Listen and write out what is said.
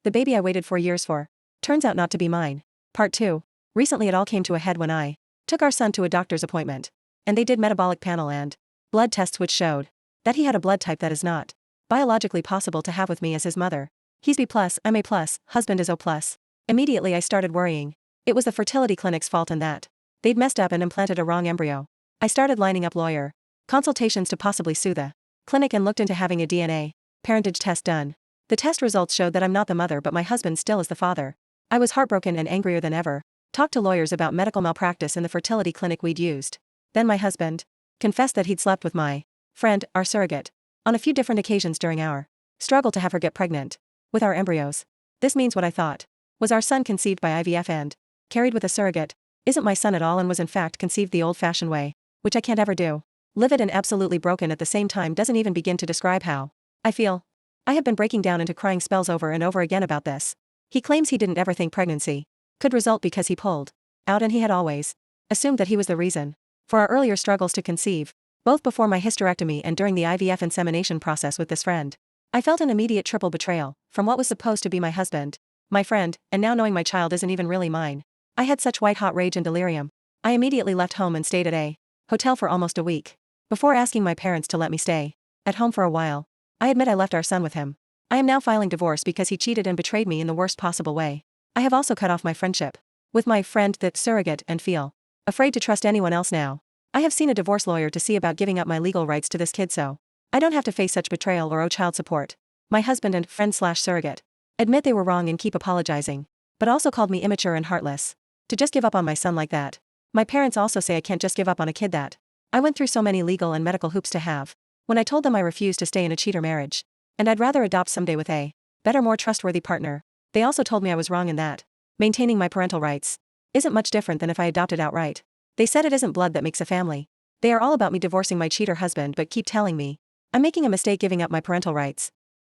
The baby I waited 4 years for. Turns out not to be mine. Part 2. Recently it all came to a head when I took our son to a doctor's appointment. And they did metabolic panel and blood tests which showed that he had a blood type that is not biologically possible to have with me as his mother. He's B+, I'm A+, husband is O+. Immediately I started worrying. It was the fertility clinic's fault and that they'd messed up and implanted a wrong embryo. I started lining up lawyer consultations to possibly sue the clinic and looked into having a DNA parentage test done. The test results showed that I'm not the mother but my husband still is the father. I was heartbroken and angrier than ever. Talked to lawyers about medical malpractice in the fertility clinic we'd used. Then my husband confessed that he'd slept with my friend, our surrogate, on a few different occasions during our struggle to have her get pregnant with our embryos. This means what I thought was our son conceived by IVF and carried with a surrogate isn't my son at all and was in fact conceived the old-fashioned way, which I can't ever do. Livid and absolutely broken at the same time doesn't even begin to describe how I feel. I have been breaking down into crying spells over and over again about this. He claims he didn't ever think pregnancy could result because he pulled out and he had always assumed that he was the reason for our earlier struggles to conceive, both before my hysterectomy and during the IVF insemination process with this friend. I felt an immediate triple betrayal, from what was supposed to be my husband, my friend, and now knowing my child isn't even really mine. I had such white-hot rage and delirium. I immediately left home and stayed at a hotel for almost a week, before asking my parents to let me stay at home for a while. I admit I left our son with him. I am now filing divorce because he cheated and betrayed me in the worst possible way. I have also cut off my friendship with my friend, the surrogate, and feel afraid to trust anyone else now. I have seen a divorce lawyer to see about giving up my legal rights to this kid so I don't have to face such betrayal or owe child support. My husband and friend/surrogate admit they were wrong and keep apologizing, but also called me immature and heartless to just give up on my son like that. My parents also say I can't just give up on a kid that I went through so many legal and medical hoops to have. When I told them I refused to stay in a cheater marriage, and I'd rather adopt someday with a better, more trustworthy partner, they also told me I was wrong in that maintaining my parental rights isn't much different than if I adopted outright. They said it isn't blood that makes a family. They are all about me divorcing my cheater husband but keep telling me I'm making a mistake giving up my parental rights.